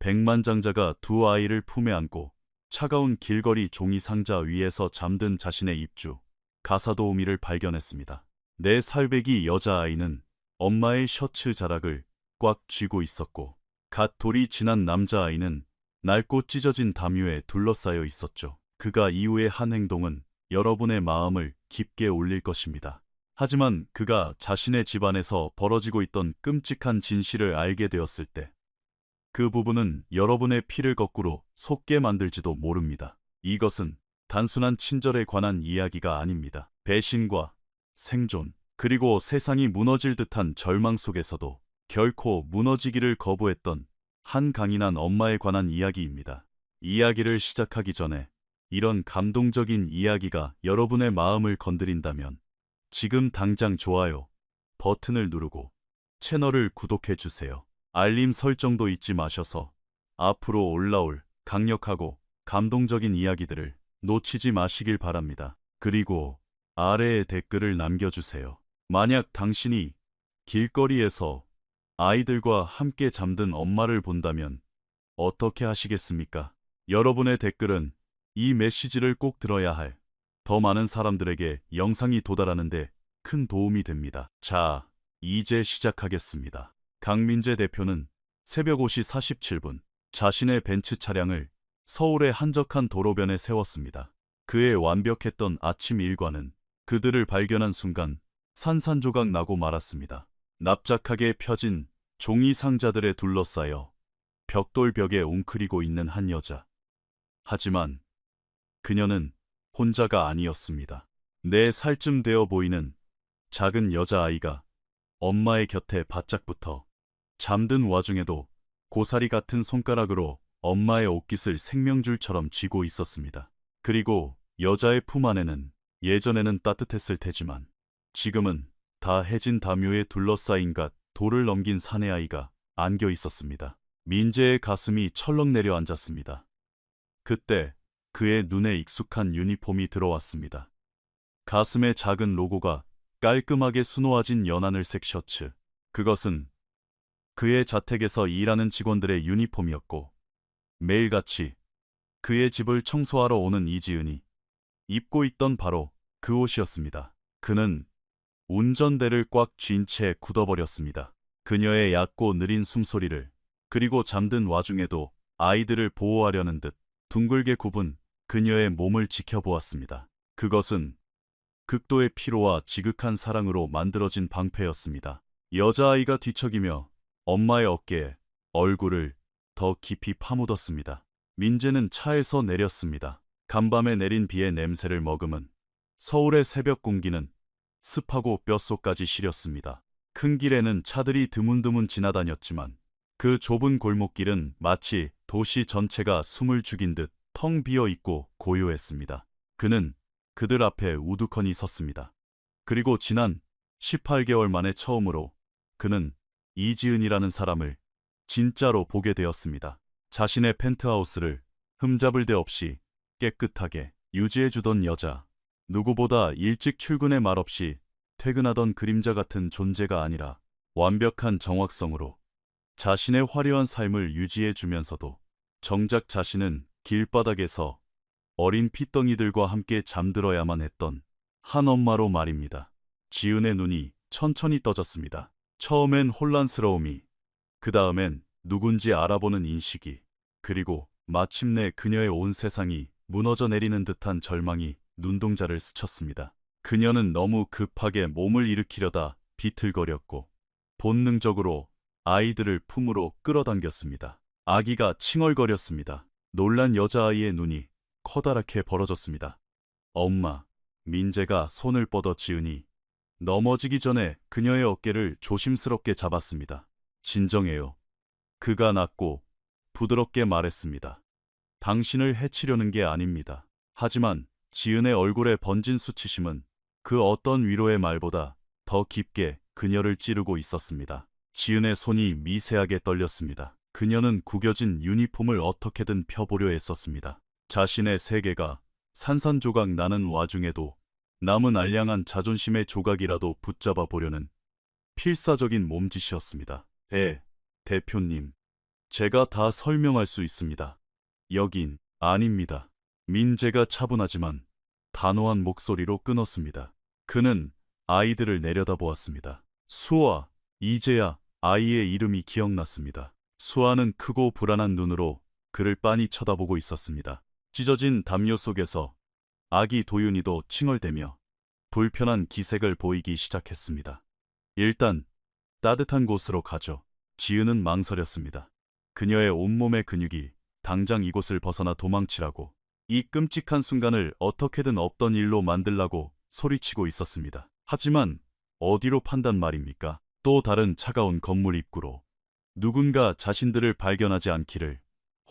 백만장자가 두 아이를 품에 안고 차가운 길거리 종이 상자 위에서 잠든 자신의 입주, 가사도우미를 발견했습니다. 4살배기 여자아이는 엄마의 셔츠 자락을 꽉 쥐고 있었고, 갓 돌이 지난 남자아이는 낡고 찢어진 담요에 둘러싸여 있었죠. 그가 이후의 한 행동은 여러분의 마음을 깊게 울릴 것입니다. 하지만 그가 자신의 집안에서 벌어지고 있던 끔찍한 진실을 알게 되었을 때, 그 부분은 여러분의 피를 거꾸로 솟게 만들지도 모릅니다. 이것은 단순한 친절에 관한 이야기가 아닙니다. 배신과 생존, 그리고 세상이 무너질 듯한 절망 속에서도 결코 무너지기를 거부했던 한 강인한 엄마에 관한 이야기입니다. 이야기를 시작하기 전에 이런 감동적인 이야기가 여러분의 마음을 건드린다면 지금 당장 좋아요 버튼을 누르고 채널을 구독해 주세요. 알림 설정도 잊지 마셔서 앞으로 올라올 강력하고 감동적인 이야기들을 놓치지 마시길 바랍니다. 그리고 아래에 댓글을 남겨주세요. 만약 당신이 길거리에서 아이들과 함께 잠든 엄마를 본다면 어떻게 하시겠습니까? 여러분의 댓글은 이 메시지를 꼭 들어야 할 더 많은 사람들에게 영상이 도달하는 데 큰 도움이 됩니다. 자, 이제 시작하겠습니다. 강민재 대표는 새벽 5시 47분 자신의 벤츠 차량을 서울의 한적한 도로변에 세웠습니다. 그의 완벽했던 아침 일과는 그들을 발견한 순간 산산조각 나고 말았습니다. 납작하게 펴진 종이 상자들에 둘러싸여 벽돌벽에 웅크리고 있는 한 여자. 하지만 그녀는 혼자가 아니었습니다. 4살쯤 되어 보이는 작은 여자아이가 엄마의 곁에 바짝 붙어 잠든 와중에도 고사리 같은 손가락으로 엄마의 옷깃을 생명줄처럼 쥐고 있었습니다. 그리고 여자의 품 안에는 예전에는 따뜻했을 테지만 지금은 다 해진 담요에 둘러싸인 갓 돌을 넘긴 사내아이가 안겨 있었습니다. 민재의 가슴이 철렁 내려앉았습니다. 그때 그의 눈에 익숙한 유니폼이 들어왔습니다. 가슴에 작은 로고가 깔끔하게 수놓아진 연하늘색 셔츠. 그것은 그의 자택에서 일하는 직원들의 유니폼이었고, 매일같이 그의 집을 청소하러 오는 이지은이 입고 있던 바로 그 옷이었습니다. 그는 운전대를 꽉 쥔 채 굳어버렸습니다. 그녀의 얕고 느린 숨소리를, 그리고 잠든 와중에도 아이들을 보호하려는 듯 둥글게 굽은 그녀의 몸을 지켜보았습니다. 그것은 극도의 피로와 지극한 사랑으로 만들어진 방패였습니다. 여자아이가 뒤척이며 엄마의 어깨에 얼굴을 더 깊이 파묻었습니다. 민재는 차에서 내렸습니다. 간밤에 내린 비의 냄새를 머금은 서울의 새벽 공기는 습하고 뼛속까지 시렸습니다. 큰 길에는 차들이 드문드문 지나다녔지만 그 좁은 골목길은 마치 도시 전체가 숨을 죽인 듯 텅 비어 있고 고요했습니다. 그는 그들 앞에 우두커니 섰습니다. 그리고 지난 18개월 만에 처음으로 그는 이지은이라는 사람을 진짜로 보게 되었습니다. 자신의 펜트하우스를 흠잡을 데 없이 깨끗하게 유지해주던 여자, 누구보다 일찍 출근에 말없이 퇴근하던 그림자 같은 존재가 아니라 완벽한 정확성으로 자신의 화려한 삶을 유지해주면서도 정작 자신은 길바닥에서 어린 핏덩이들과 함께 잠들어야만 했던 한 엄마로 말입니다. 지은의 눈이 천천히 떠졌습니다. 처음엔 혼란스러움이, 그 다음엔 누군지 알아보는 인식이, 그리고 마침내 그녀의 온 세상이 무너져 내리는 듯한 절망이 눈동자를 스쳤습니다. 그녀는 너무 급하게 몸을 일으키려다 비틀거렸고 본능적으로 아이들을 품으로 끌어당겼습니다. 아기가 칭얼거렸습니다. 놀란 여자아이의 눈이 커다랗게 벌어졌습니다. 엄마, 민재가 손을 뻗어 지은이 넘어지기 전에 그녀의 어깨를 조심스럽게 잡았습니다. 진정해요. 그가 낮고 부드럽게 말했습니다. 당신을 해치려는 게 아닙니다. 하지만 지은의 얼굴에 번진 수치심은 그 어떤 위로의 말보다 더 깊게 그녀를 찌르고 있었습니다. 지은의 손이 미세하게 떨렸습니다. 그녀는 구겨진 유니폼을 어떻게든 펴보려 애썼습니다. 자신의 세계가 산산조각 나는 와중에도 남은 알량한 자존심의 조각이라도 붙잡아 보려는 필사적인 몸짓이었습니다. 대표님, 제가 다 설명할 수 있습니다. 여긴 아닙니다. 민재가 차분하지만 단호한 목소리로 끊었습니다. 그는 아이들을 내려다보았습니다. 수아, 이제야 아이의 이름이 기억났습니다. 수아는 크고 불안한 눈으로 그를 빤히 쳐다보고 있었습니다. 찢어진 담요 속에서 아기 도윤이도 칭얼대며 불편한 기색을 보이기 시작했습니다. 일단 따뜻한 곳으로 가죠. 지은은 망설였습니다. 그녀의 온몸의 근육이 당장 이곳을 벗어나 도망치라고, 이 끔찍한 순간을 어떻게든 없던 일로 만들라고 소리치고 있었습니다. 하지만 어디로 판단 말입니까? 또 다른 차가운 건물 입구로. 누군가 자신들을 발견하지 않기를,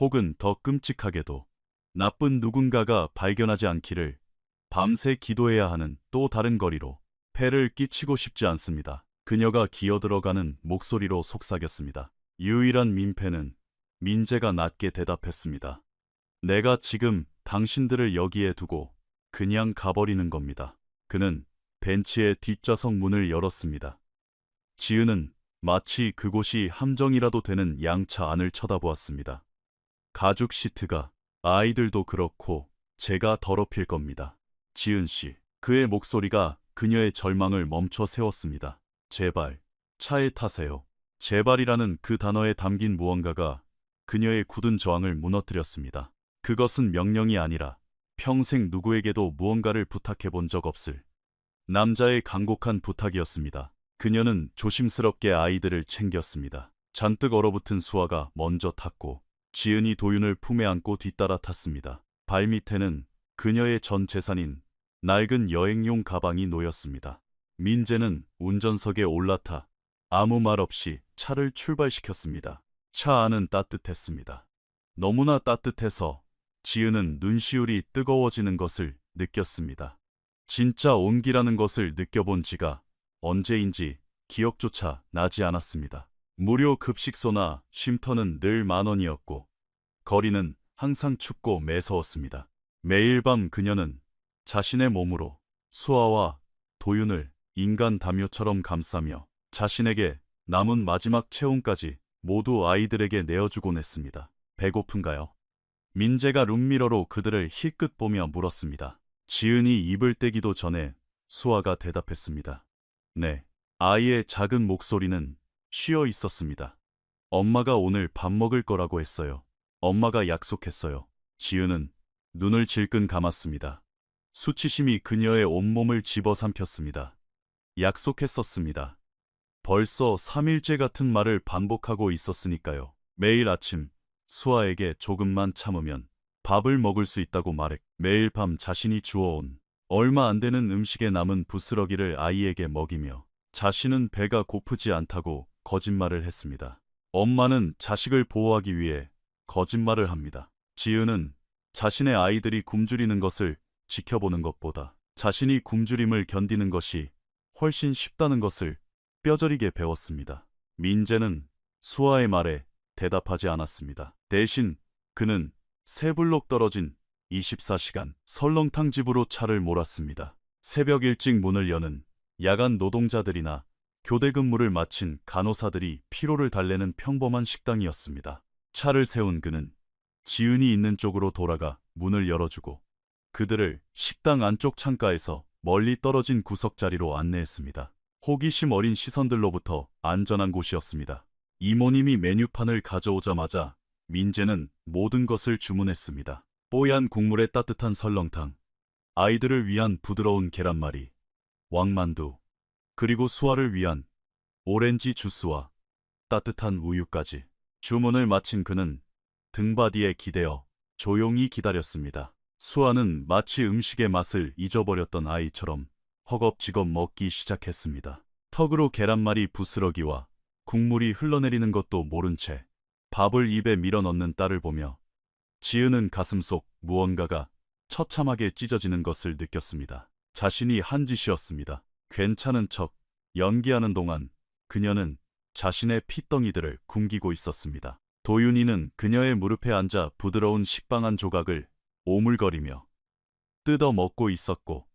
혹은 더 끔찍하게도 나쁜 누군가가 발견하지 않기를 밤새 기도해야 하는 또 다른 거리로. 폐를 끼치고 싶지 않습니다. 그녀가 기어들어가는 목소리로 속삭였습니다. 유일한 민폐는 민재가 낮게 대답했습니다. 내가 지금 당신들을 여기에 두고 그냥 가버리는 겁니다. 그는 벤치의 뒷좌석 문을 열었습니다. 지은은 마치 그곳이 함정이라도 되는 양차 안을 쳐다보았습니다. 가죽 시트가, 아이들도 그렇고 제가 더럽힐 겁니다. 지은 씨. 그의 목소리가 그녀의 절망을 멈춰 세웠습니다. 제발, 차에 타세요. 제발이라는 그 단어에 담긴 무언가가 그녀의 굳은 저항을 무너뜨렸습니다. 그것은 명령이 아니라 평생 누구에게도 무언가를 부탁해 본 적 없을 남자의 간곡한 부탁이었습니다. 그녀는 조심스럽게 아이들을 챙겼습니다. 잔뜩 얼어붙은 수아가 먼저 탔고, 지은이 도윤을 품에 안고 뒤따라 탔습니다. 발밑에는 그녀의 전 재산인 낡은 여행용 가방이 놓였습니다. 민재는 운전석에 올라타 아무 말 없이 차를 출발시켰습니다. 차 안은 따뜻했습니다. 너무나 따뜻해서 지은은 눈시울이 뜨거워지는 것을 느꼈습니다. 진짜 온기라는 것을 느껴본 지가 언제인지 기억조차 나지 않았습니다. 무료 급식소나 쉼터는 늘 10,000원이었고 거리는 항상 춥고 매서웠습니다. 매일 밤 그녀는 자신의 몸으로 수아와 도윤을 인간 담요처럼 감싸며 자신에게 남은 마지막 체온까지 모두 아이들에게 내어주곤 했습니다. 배고픈가요? 민재가 룸미러로 그들을 힐끗 보며 물었습니다. 지은이 입을 떼기도 전에 수아가 대답했습니다. 네. 아이의 작은 목소리는 쉬어 있었습니다. 엄마가 오늘 밥 먹을 거라고 했어요. 엄마가 약속했어요. 지은은 눈을 질끈 감았습니다. 수치심이 그녀의 온몸을 집어삼켰습니다. 약속했었습니다. 벌써 3일째 같은 말을 반복하고 있었으니까요. 매일 아침 수아에게 조금만 참으면 밥을 먹을 수 있다고 말해 매일 밤 자신이 주워온 얼마 안 되는 음식에 남은 부스러기를 아이에게 먹이며 자신은 배가 고프지 않다고 거짓말을 했습니다. 엄마는 자식을 보호하기 위해 거짓말을 합니다. 지은은 자신의 아이들이 굶주리는 것을 지켜보는 것보다 자신이 굶주림을 견디는 것이 훨씬 쉽다는 것을 뼈저리게 배웠습니다. 민재는 수아의 말에 대답하지 않았습니다. 대신 그는 세 블록 떨어진 24시간 설렁탕 집으로 차를 몰았습니다. 새벽 일찍 문을 여는 야간 노동자들이나 교대 근무를 마친 간호사들이 피로를 달래는 평범한 식당이었습니다. 차를 세운 그는 지은이 있는 쪽으로 돌아가 문을 열어주고 그들을 식당 안쪽 창가에서 멀리 떨어진 구석자리로 안내했습니다. 호기심 어린 시선들로부터 안전한 곳이었습니다. 이모님이 메뉴판을 가져오자마자 민재는 모든 것을 주문했습니다. 뽀얀 국물에 따뜻한 설렁탕, 아이들을 위한 부드러운 계란말이, 왕만두, 그리고 수아를 위한 오렌지 주스와 따뜻한 우유까지. 주문을 마친 그는 등받이에 기대어 조용히 기다렸습니다. 수아는 마치 음식의 맛을 잊어버렸던 아이처럼 허겁지겁 먹기 시작했습니다. 턱으로 계란말이 부스러기와 국물이 흘러내리는 것도 모른 채 밥을 입에 밀어넣는 딸을 보며 지은은 가슴속 무언가가 처참하게 찢어지는 것을 느꼈습니다. 자신이 한 짓이었습니다. 괜찮은 척 연기하는 동안 그녀는 자신의 핏덩이들을 굶기고 있었습니다. 도윤이는 그녀의 무릎에 앉아 부드러운 식빵 한 조각을 오물거리며 뜯어 먹고 있었고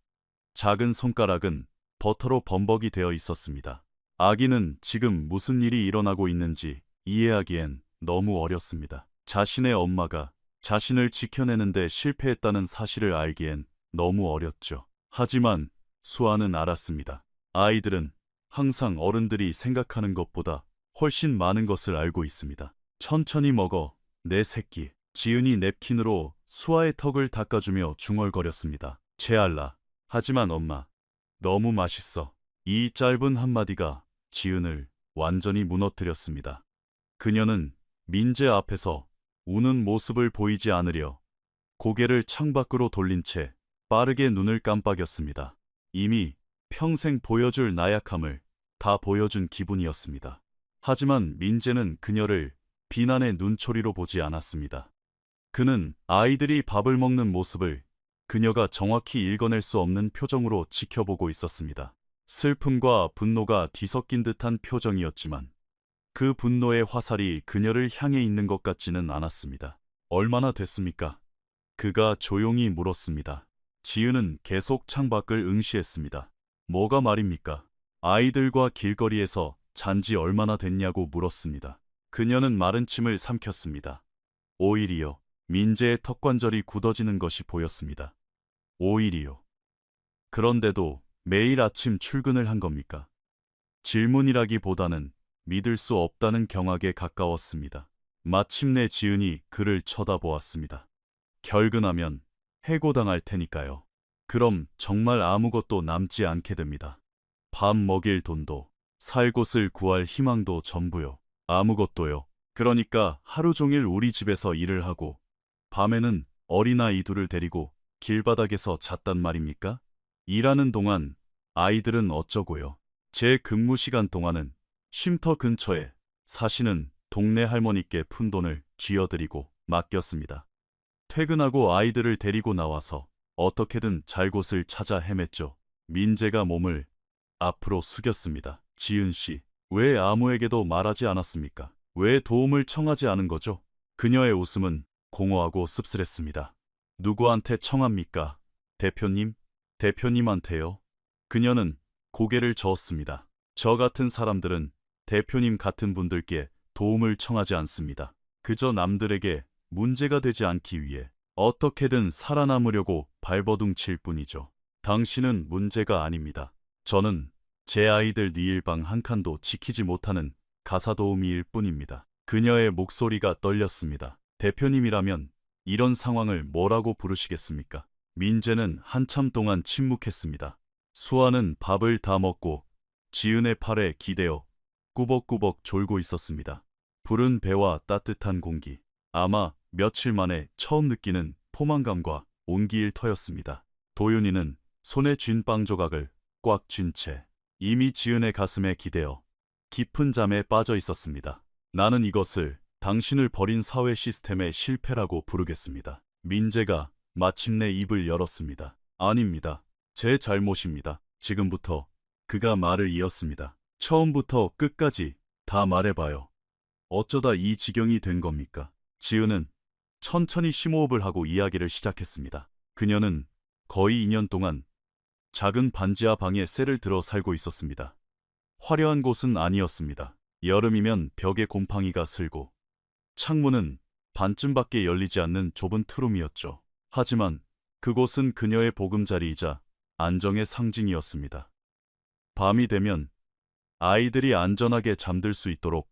작은 손가락은 버터로 범벅이 되어 있었습니다. 아기는 지금 무슨 일이 일어나고 있는지 이해하기엔 너무 어렸습니다. 자신의 엄마가 자신을 지켜내는데 실패했다는 사실을 알기엔 너무 어렸죠. 하지만 수아는 알았습니다. 아이들은 항상 어른들이 생각하는 것보다 훨씬 많은 것을 알고 있습니다. 천천히 먹어, 내 새끼. 지은이 냅킨으로 수아의 턱을 닦아주며 중얼거렸습니다. 제알라. 하지만 엄마, 너무 맛있어. 이 짧은 한마디가 지은을 완전히 무너뜨렸습니다. 그녀는 민재 앞에서 우는 모습을 보이지 않으려 고개를 창밖으로 돌린 채 빠르게 눈을 깜빡였습니다. 이미 평생 보여줄 나약함을 다 보여준 기분이었습니다. 하지만 민재는 그녀를 비난의 눈초리로 보지 않았습니다. 그는 아이들이 밥을 먹는 모습을 그녀가 정확히 읽어낼 수 없는 표정으로 지켜보고 있었습니다. 슬픔과 분노가 뒤섞인 듯한 표정이었지만 그 분노의 화살이 그녀를 향해 있는 것 같지는 않았습니다. 얼마나 됐습니까? 그가 조용히 물었습니다. 지은은 계속 창밖을 응시했습니다. 뭐가 말입니까? 아이들과 길거리에서 잔지 얼마나 됐냐고 물었습니다. 그녀는 마른 침을 삼켰습니다. 5일이요. 민재의 턱관절이 굳어지는 것이 보였습니다. 5일이요. 그런데도 매일 아침 출근을 한 겁니까? 질문이라기보다는 믿을 수 없다는 경악에 가까웠습니다. 마침내 지은이 그를 쳐다보았습니다. 결근하면 해고당할 테니까요. 그럼 정말 아무것도 남지 않게 됩니다. 밥 먹일 돈도, 살 곳을 구할 희망도 전부요. 아무것도요. 그러니까 하루 종일 우리 집에서 일을 하고 밤에는 어린아이들을 데리고 길바닥에서 잤단 말입니까? 일하는 동안 아이들은 어쩌고요. 제 근무 시간 동안은 쉼터 근처에 사시는 동네 할머니께 푼돈을 쥐어드리고 맡겼습니다. 퇴근하고 아이들을 데리고 나와서 어떻게든 잘 곳을 찾아 헤맸죠. 민재가 몸을 앞으로 숙였습니다. 지은 씨, 왜 아무에게도 말하지 않았습니까? 왜 도움을 청하지 않은 거죠? 그녀의 웃음은 공허하고 씁쓸했습니다. 누구한테 청합니까? 대표님? 대표님한테요? 그녀는 고개를 저었습니다. 저 같은 사람들은 대표님 같은 분들께 도움을 청하지 않습니다. 그저 남들에게 문제가 되지 않기 위해 어떻게든 살아남으려고 발버둥칠 뿐이죠. 당신은 문제가 아닙니다. 저는 제 아이들 니일방 한 칸도 지키지 못하는 가사도우미일 뿐입니다. 그녀의 목소리가 떨렸습니다. 대표님이라면 이런 상황을 뭐라고 부르시겠습니까? 민재는 한참 동안 침묵했습니다. 수아는 밥을 다 먹고 지은의 팔에 기대어 꾸벅꾸벅 졸고 있었습니다. 부른 배와 따뜻한 공기, 아마 며칠 만에 처음 느끼는 포만감과 온기일터였습니다. 도윤이는 손에 쥔 빵 조각을 꽉 쥔 채 이미 지은의 가슴에 기대어 깊은 잠에 빠져 있었습니다. 나는 이것을 당신을 버린 사회 시스템의 실패라고 부르겠습니다. 민재가 마침내 입을 열었습니다. 아닙니다. 제 잘못입니다. 지금부터 그가 말을 이었습니다. 처음부터 끝까지 다 말해봐요. 어쩌다 이 지경이 된 겁니까? 지은은 천천히 심호흡을 하고 이야기를 시작했습니다. 그녀는 거의 2년 동안 작은 반지하 방에 쇠를 들어 살고 있었습니다. 화려한 곳은 아니었습니다. 여름이면 벽에 곰팡이가 슬고 창문은 반쯤밖에 열리지 않는 좁은 투룸이었죠. 하지만 그곳은 그녀의 보금자리이자 안정의 상징이었습니다. 밤이 되면 아이들이 안전하게 잠들 수 있도록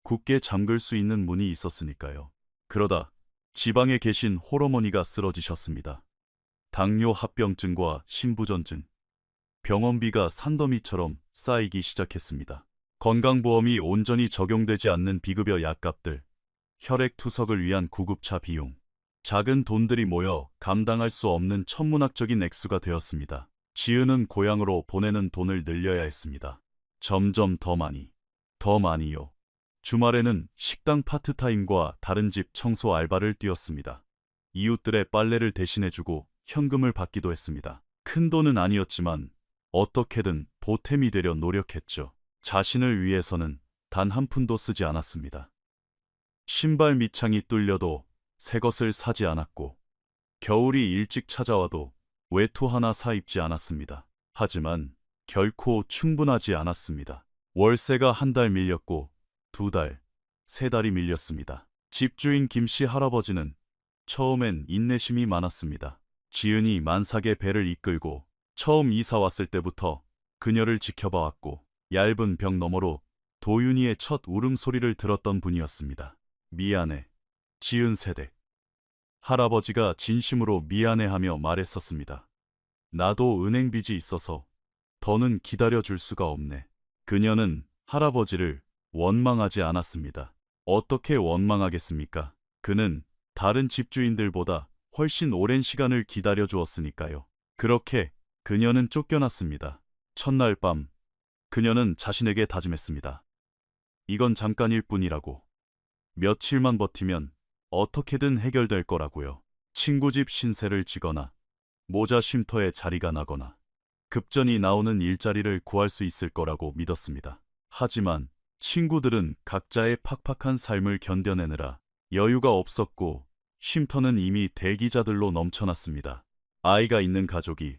굳게 잠글 수 있는 문이 있었으니까요. 그러다 지방에 계신 홀어머니가 쓰러지셨습니다. 당뇨 합병증과 심부전증, 병원비가 산더미처럼 쌓이기 시작했습니다. 건강보험이 온전히 적용되지 않는 비급여 약값들, 혈액투석을 위한 구급차 비용, 작은 돈들이 모여 감당할 수 없는 천문학적인 액수가 되었습니다. 지은은 고향으로 보내는 돈을 늘려야 했습니다. 점점 더 많이, 더 많이요. 주말에는 식당 파트타임과 다른 집 청소 알바를 뛰었습니다. 이웃들의 빨래를 대신해주고 현금을 받기도 했습니다. 큰 돈은 아니었지만 어떻게든 보탬이 되려 노력했죠. 자신을 위해서는 단 한 푼도 쓰지 않았습니다. 신발 밑창이 뚫려도 새 것을 사지 않았고 겨울이 일찍 찾아와도 외투 하나 사 입지 않았습니다. 하지만 결코 충분하지 않았습니다. 월세가 한 달 밀렸고 2달, 세 달이 밀렸습니다. 집주인 김씨 할아버지는 처음엔 인내심이 많았습니다. 지은이 만삭의 배를 이끌고 처음 이사 왔을 때부터 그녀를 지켜봐왔고 얇은 벽 너머로 도윤이의 첫 울음소리를 들었던 분이었습니다. 미안해, 지은 세댁. 할아버지가 진심으로 미안해하며 말했었습니다. 나도 은행 빚이 있어서 더는 기다려줄 수가 없네. 그녀는 할아버지를 원망하지 않았습니다. 어떻게 원망하겠습니까? 그는 다른 집주인들보다 훨씬 오랜 시간을 기다려주었으니까요. 그렇게 그녀는 쫓겨났습니다. 첫날 밤, 그녀는 자신에게 다짐했습니다. 이건 잠깐일 뿐이라고. 며칠만 버티면 어떻게든 해결될 거라고요. 친구 집 신세를 지거나 모자 쉼터에 자리가 나거나 급전이 나오는 일자리를 구할 수 있을 거라고 믿었습니다. 하지만 친구들은 각자의 팍팍한 삶을 견뎌내느라 여유가 없었고 쉼터는 이미 대기자들로 넘쳐났습니다. 아이가 있는 가족이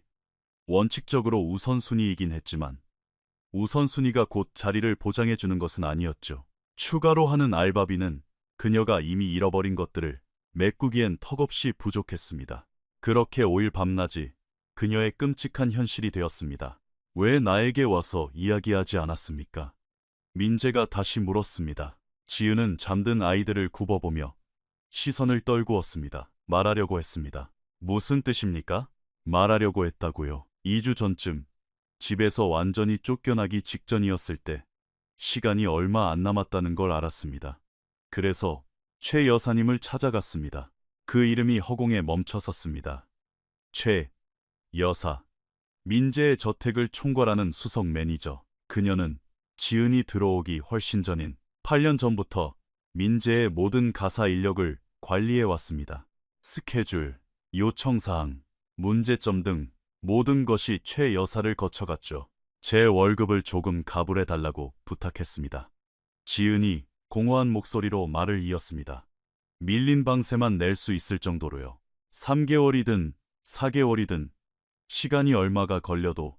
원칙적으로 우선순위이긴 했지만 우선순위가 곧 자리를 보장해주는 것은 아니었죠. 추가로 하는 알바비는 그녀가 이미 잃어버린 것들을 메꾸기엔 턱없이 부족했습니다. 그렇게 5일 밤낮이 그녀의 끔찍한 현실이 되었습니다. 왜 나에게 와서 이야기하지 않았습니까? 민재가 다시 물었습니다. 지은은 잠든 아이들을 굽어보며 시선을 떨구었습니다. 말하려고 했습니다. 무슨 뜻입니까? 말하려고 했다고요. 2주 전쯤 집에서 완전히 쫓겨나기 직전이었을 때 시간이 얼마 안 남았다는 걸 알았습니다. 그래서 최 여사님을 찾아갔습니다. 그 이름이 허공에 멈춰섰습니다. 최 여사. 민재의 저택을 총괄하는 수석 매니저. 그녀는 지은이 들어오기 훨씬 전인 8년 전부터 민재의 모든 가사 인력을 관리해 왔습니다. 스케줄, 요청사항, 문제점 등 모든 것이 최 여사를 거쳐갔죠. 제 월급을 조금 가불해 달라고 부탁했습니다. 지은이 공허한 목소리로 말을 이었습니다. 밀린 방세만 낼 수 있을 정도로요. 3개월이든 4개월이든 시간이 얼마가 걸려도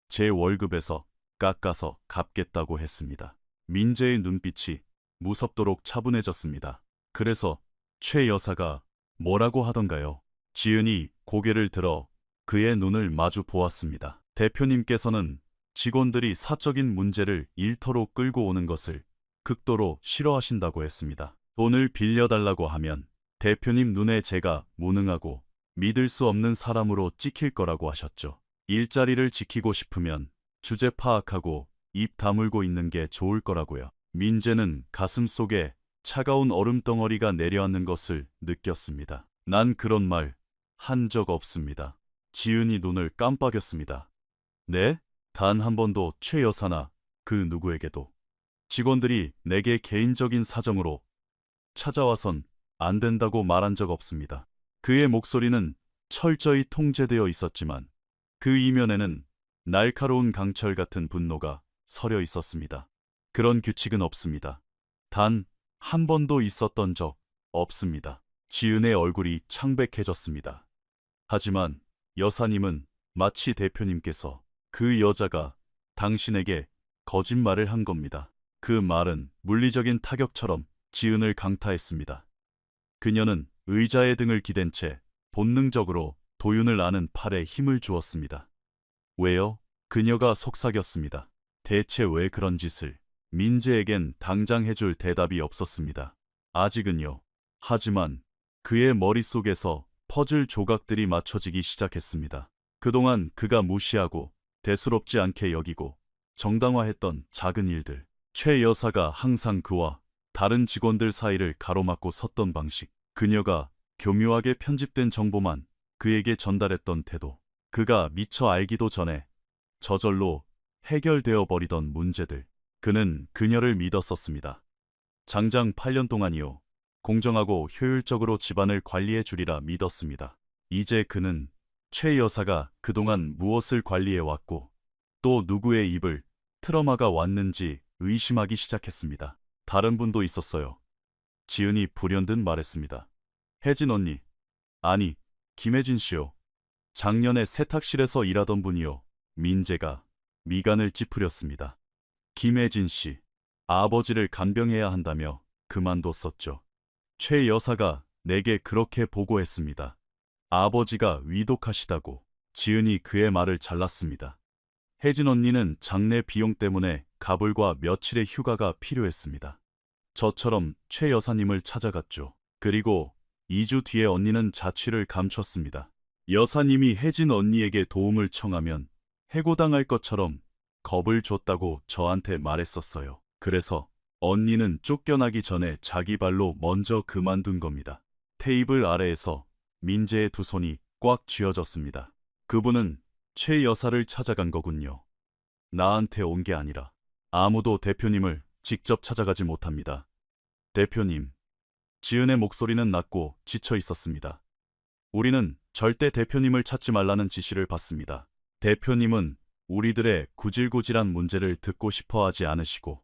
제 월급에서 깎아서 갚겠다고 했습니다. 민재의 눈빛이 무섭도록 차분해졌습니다. 그래서 최 여사가 뭐라고 하던가요? 지은이 고개를 들어 그의 눈을 마주 보았습니다. 대표님께서는 직원들이 사적인 문제를 일터로 끌고 오는 것을 극도로 싫어하신다고 했습니다. 돈을 빌려달라고 하면 대표님 눈에 제가 무능하고 믿을 수 없는 사람으로 찍힐 거라고 하셨죠. 일자리를 지키고 싶으면 주제 파악하고 입 다물고 있는 게 좋을 거라고요. 민재는 가슴 속에 차가운 얼음덩어리가 내려앉는 것을 느꼈습니다. 난 그런 말 한 적 없습니다. 지은이 눈을 깜빡였습니다. 네? 단 한 번도 최 여사나 그 누구에게도 직원들이 내게 개인적인 사정으로 찾아와선 안 된다고 말한 적 없습니다. 그의 목소리는 철저히 통제되어 있었지만 그 이면에는 날카로운 강철 같은 분노가 서려 있었습니다. 그런 규칙은 없습니다. 단 한 번도 있었던 적 없습니다. 지은의 얼굴이 창백해졌습니다. 하지만 여사님은 마치 대표님께서 그 여자가 당신에게 거짓말을 한 겁니다. 그 말은 물리적인 타격처럼 지은을 강타했습니다. 그녀는 의자에 등을 기댄 채 본능적으로 도윤을 아는 팔에 힘을 주었습니다. 왜요? 그녀가 속삭였습니다. 대체 왜 그런 짓을? 민재에겐 당장 해줄 대답이 없었습니다. 아직은요. 하지만 그의 머릿속에서 퍼즐 조각들이 맞춰지기 시작했습니다. 그동안 그가 무시하고 대수롭지 않게 여기고 정당화했던 작은 일들. 최 여사가 항상 그와 다른 직원들 사이를 가로막고 섰던 방식. 그녀가 교묘하게 편집된 정보만 그에게 전달했던 태도. 그가 미처 알기도 전에 저절로 해결되어 버리던 문제들. 그는 그녀를 믿었었습니다. 장장 8년 동안이요. 공정하고 효율적으로 집안을 관리해 주리라 믿었습니다. 이제 그는 최 여사가 그동안 무엇을 관리해 왔고 또 누구의 입을 틀어막아 왔는지 의심하기 시작했습니다. 다른 분도 있었어요. 지은이 불현듯 말했습니다. 혜진 언니. 아니, 김혜진 씨요. 작년에 세탁실에서 일하던 분이요. 민재가 미간을 찌푸렸습니다. 김혜진 씨. 아버지를 간병해야 한다며 그만뒀었죠. 최 여사가 내게 그렇게 보고했습니다. 아버지가 위독하시다고. 지은이 그의 말을 잘랐습니다. 혜진 언니는 장례 비용 때문에 가불과 며칠의 휴가가 필요했습니다. 저처럼 최 여사님을 찾아갔죠. 그리고 2주 뒤에 언니는 자취를 감췄습니다. 여사님이 혜진 언니에게 도움을 청하면 해고당할 것처럼 겁을 줬다고 저한테 말했었어요. 그래서 언니는 쫓겨나기 전에 자기 발로 먼저 그만둔 겁니다. 테이블 아래에서 민재의 두 손이 꽉 쥐어졌습니다. 그분은 최 여사를 찾아간 거군요. 나한테 온 게 아니라. 아무도 대표님을 직접 찾아가지 못합니다. 대표님. 지은의 목소리는 낮고 지쳐 있었습니다. 우리는 절대 대표님을 찾지 말라는 지시를 받습니다. 대표님은 우리들의 구질구질한 문제를 듣고 싶어 하지 않으시고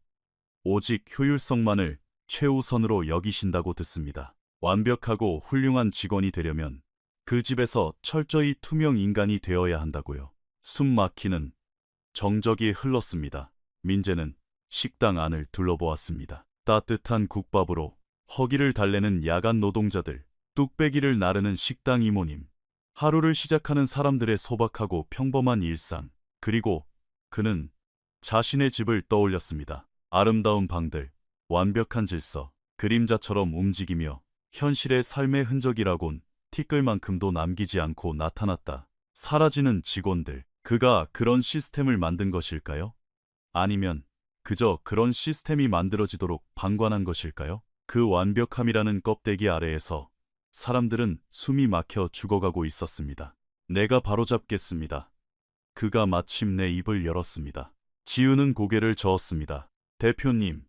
오직 효율성만을 최우선으로 여기신다고 듣습니다. 완벽하고 훌륭한 직원이 되려면 그 집에서 철저히 투명 인간이 되어야 한다고요. 숨 막히는 정적이 흘렀습니다. 민재는 식당 안을 둘러보았습니다. 따뜻한 국밥으로 허기를 달래는 야간 노동자들, 뚝배기를 나르는 식당 이모님, 하루를 시작하는 사람들의 소박하고 평범한 일상, 그리고 그는 자신의 집을 떠올렸습니다. 아름다운 방들, 완벽한 질서, 그림자처럼 움직이며 현실의 삶의 흔적이라곤 티끌만큼도 남기지 않고 나타났다. 사라지는 직원들, 그가 그런 시스템을 만든 것일까요? 아니면 그저 그런 시스템이 만들어지도록 방관한 것일까요? 그 완벽함이라는 껍데기 아래에서 사람들은 숨이 막혀 죽어가고 있었습니다. 내가 바로잡겠습니다. 그가 마침내 입을 열었습니다. 지은은 고개를 저었습니다. 대표님,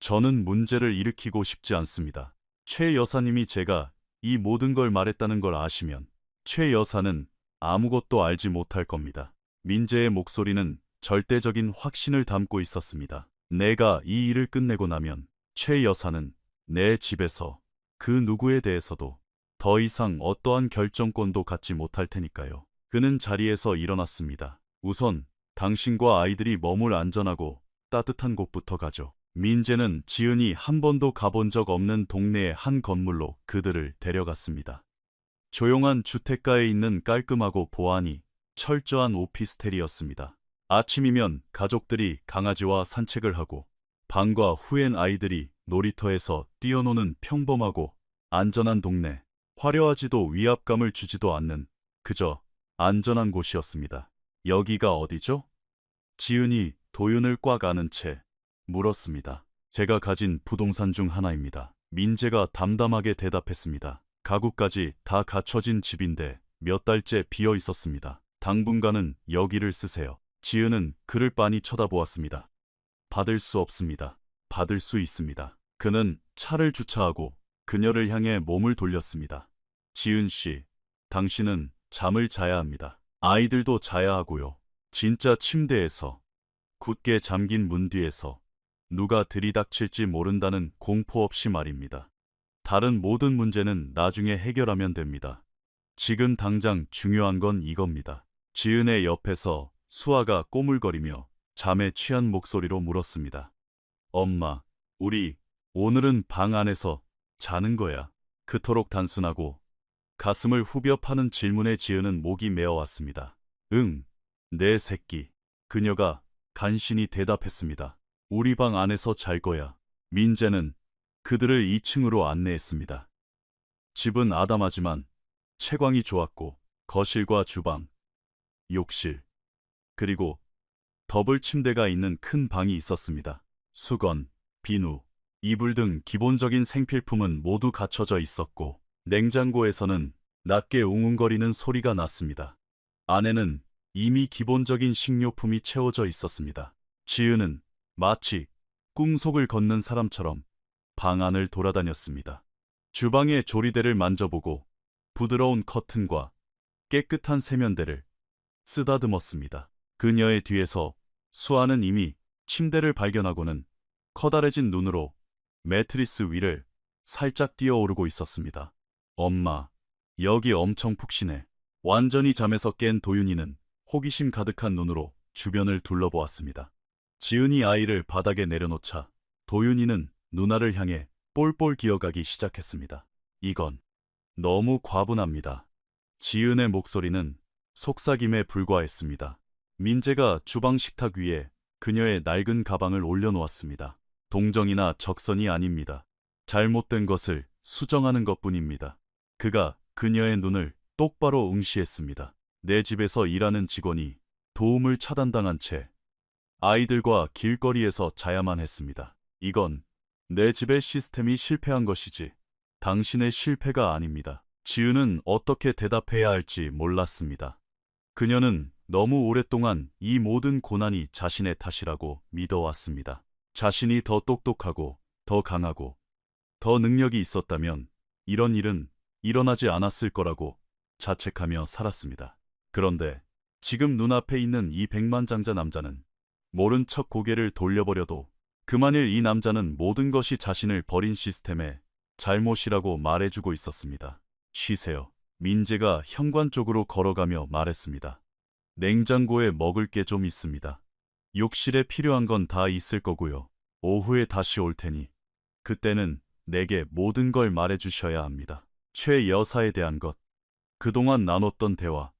저는 문제를 일으키고 싶지 않습니다. 최 여사님이 제가 이 모든 걸 말했다는 걸 아시면 최 여사는 아무것도 알지 못할 겁니다. 민재의 목소리는 절대적인 확신을 담고 있었습니다. 내가 이 일을 끝내고 나면 최 여사는 내 집에서 그 누구에 대해서도 더 이상 어떠한 결정권도 갖지 못할 테니까요. 그는 자리에서 일어났습니다. 우선 당신과 아이들이 머물 안전하고 따뜻한 곳부터 가죠. 민재는 지은이 한 번도 가본 적 없는 동네의 한 건물로 그들을 데려갔습니다. 조용한 주택가에 있는 깔끔하고 보안이 철저한 오피스텔이었습니다. 아침이면 가족들이 강아지와 산책을 하고 방과 후엔 아이들이 놀이터에서 뛰어노는 평범하고 안전한 동네. 화려하지도 위압감을 주지도 않는 그저 안전한 곳이었습니다. 여기가 어디죠? 지은이 도윤을 꽉 안은 채 물었습니다. 제가 가진 부동산 중 하나입니다. 민재가 담담하게 대답했습니다. 가구까지 다 갖춰진 집인데 몇 달째 비어 있었습니다. 당분간은 여기를 쓰세요. 지은은 그를 빤히 쳐다보았습니다. 받을 수 없습니다. 받을 수 있습니다. 그는 차를 주차하고 그녀를 향해 몸을 돌렸습니다. 지은 씨, 당신은 잠을 자야 합니다. 아이들도 자야 하고요. 진짜 침대에서, 굳게 잠긴 문 뒤에서 누가 들이닥칠지 모른다는 공포 없이 말입니다. 다른 모든 문제는 나중에 해결하면 됩니다. 지금 당장 중요한 건 이겁니다. 지은의 옆에서 수아가 꼬물거리며 잠에 취한 목소리로 물었습니다. 엄마, 우리 오늘은 방 안에서 자는 거야. 그토록 단순하고 가슴을 후벼 파는 질문에 지은은 목이 메어왔습니다. 응, 내 새끼. 그녀가 간신히 대답했습니다. 우리 방 안에서 잘 거야. 민재는 그들을 2층으로 안내했습니다. 집은 아담하지만 채광이 좋았고 거실과 주방, 욕실, 그리고 더블 침대가 있는 큰 방이 있었습니다. 수건, 비누, 이불 등 기본적인 생필품은 모두 갖춰져 있었고 냉장고에서는 낮게 웅웅거리는 소리가 났습니다. 안에는 이미 기본적인 식료품이 채워져 있었습니다. 지은은 마치 꿈속을 걷는 사람처럼 방 안을 돌아다녔습니다. 주방의 조리대를 만져보고 부드러운 커튼과 깨끗한 세면대를 쓰다듬었습니다. 그녀의 뒤에서 수아는 이미 침대를 발견하고는 커다래진 눈으로 매트리스 위를 살짝 뛰어오르고 있었습니다. 엄마, 여기 엄청 푹신해. 완전히 잠에서 깬 도윤이는 호기심 가득한 눈으로 주변을 둘러보았습니다. 지은이 아이를 바닥에 내려놓자 도윤이는 누나를 향해 볼볼 기어가기 시작했습니다. 이건 너무 과분합니다. 지은의 목소리는 속삭임에 불과했습니다. 민재가 주방 식탁 위에 그녀의 낡은 가방을 올려놓았습니다. 동정이나 적선이 아닙니다. 잘못된 것을 수정하는 것뿐입니다. 그가 그녀의 눈을 똑바로 응시했습니다. 내 집에서 일하는 직원이 도움을 차단당한 채 아이들과 길거리에서 자야만 했습니다. 이건 내 집의 시스템이 실패한 것이지 당신의 실패가 아닙니다. 지은은 어떻게 대답해야 할지 몰랐습니다. 그녀는 너무 오랫동안 이 모든 고난이 자신의 탓이라고 믿어왔습니다. 자신이 더 똑똑하고 더 강하고 더 능력이 있었다면 이런 일은 일어나지 않았을 거라고 자책하며 살았습니다. 그런데 지금 눈앞에 있는 이 백만장자 남자는 모른 척 고개를 돌려버려도 그만일 이 남자는 모든 것이 자신을 버린 시스템의 잘못이라고 말해주고 있었습니다. 쉬세요. 민재가 현관 쪽으로 걸어가며 말했습니다. 냉장고에 먹을 게 좀 있습니다. 욕실에 필요한 건 다 있을 거고요. 오후에 다시 올 테니 그때는 내게 모든 걸 말해주셔야 합니다. 최 여사에 대한 것, 그동안 나눴던 대화,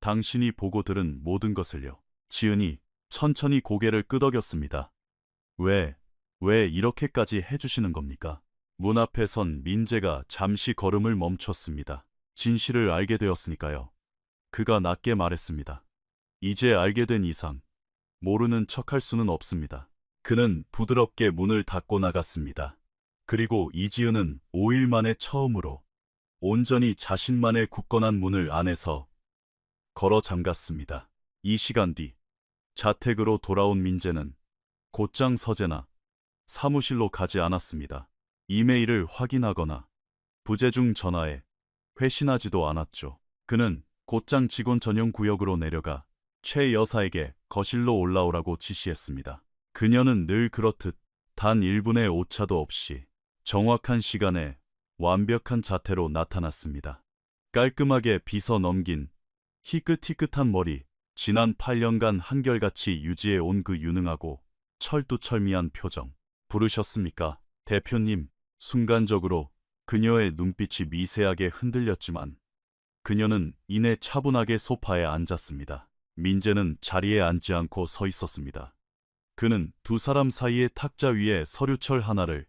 당신이 보고 들은 모든 것을요. 지은이 천천히 고개를 끄덕였습니다. 왜 이렇게까지 해주시는 겁니까? 문 앞에 선 민재가 잠시 걸음을 멈췄습니다. 진실을 알게 되었으니까요. 그가 낮게 말했습니다. 이제 알게 된 이상 모르는 척할 수는 없습니다. 그는 부드럽게 문을 닫고 나갔습니다. 그리고 이지은은 5일 만에 처음으로 온전히 자신만의 굳건한 문을 안에서 걸어 잠갔습니다. 이 시간 뒤 자택으로 돌아온 민재는 곧장 서재나 사무실로 가지 않았습니다. 이메일을 확인하거나 부재중 전화에 회신하지도 않았죠. 그는 곧장 직원 전용 구역으로 내려가 최 여사에게 거실로 올라오라고 지시했습니다. 그녀는 늘 그렇듯 단 1분의 오차도 없이 정확한 시간에 완벽한 자태로 나타났습니다. 깔끔하게 빗어 넘긴 희끗희끗한 머리, 지난 8년간 한결같이 유지해 온 그 유능하고 철두철미한 표정. 부르셨습니까? 대표님. 순간적으로 그녀의 눈빛이 미세하게 흔들렸지만 그녀는 이내 차분하게 소파에 앉았습니다. 민재는 자리에 앉지 않고 서 있었습니다. 그는 두 사람 사이의 탁자 위에 서류철 하나를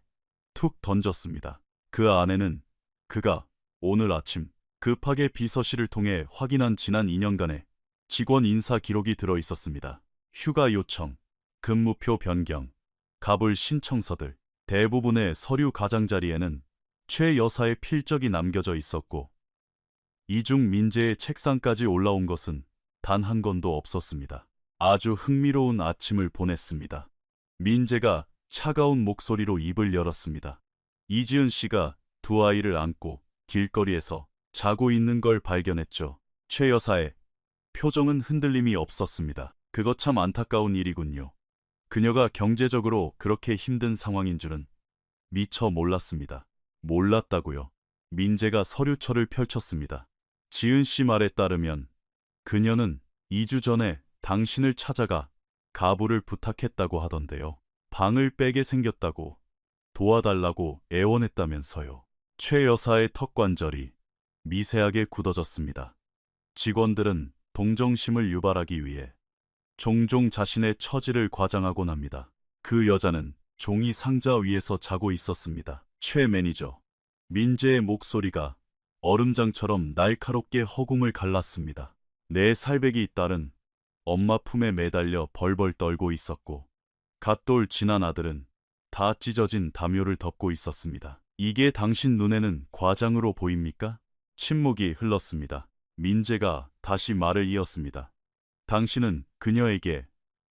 툭 던졌습니다. 그 안에는 그가 오늘 아침 급하게 비서실을 통해 확인한 지난 2년간의 직원 인사 기록이 들어 있었습니다. 휴가 요청, 근무표 변경, 가불 신청서들, 대부분의 서류 가장자리에는 최 여사의 필적이 남겨져 있었고 이 중 민재의 책상까지 올라온 것은 단 한 건도 없었습니다. 아주 흥미로운 아침을 보냈습니다. 민재가 차가운 목소리로 입을 열었습니다. 이지은 씨가 두 아이를 안고 길거리에서 자고 있는 걸 발견했죠. 최 여사의 표정은 흔들림이 없었습니다. 그거 참 안타까운 일이군요. 그녀가 경제적으로 그렇게 힘든 상황인 줄은 미처 몰랐습니다. 몰랐다고요. 민재가 서류철을 펼쳤습니다. 지은 씨 말에 따르면 그녀는 2주 전에 당신을 찾아가 가부를 부탁했다고 하던데요. 방을 빼게 생겼다고 도와달라고 애원했다면서요. 최 여사의 턱관절이 미세하게 굳어졌습니다. 직원들은 동정심을 유발하기 위해 종종 자신의 처지를 과장하곤 합니다. 그 여자는 종이 상자 위에서 자고 있었습니다. 최 매니저. 민재의 목소리가 얼음장처럼 날카롭게 허공을 갈랐습니다. 내 살배기 딸은 엄마 품에 매달려 벌벌 떨고 있었고 갓돌 지난 아들은 다 찢어진 담요를 덮고 있었습니다. 이게 당신 눈에는 과장으로 보입니까? 침묵이 흘렀습니다. 민재가 다시 말을 이었습니다. 당신은 그녀에게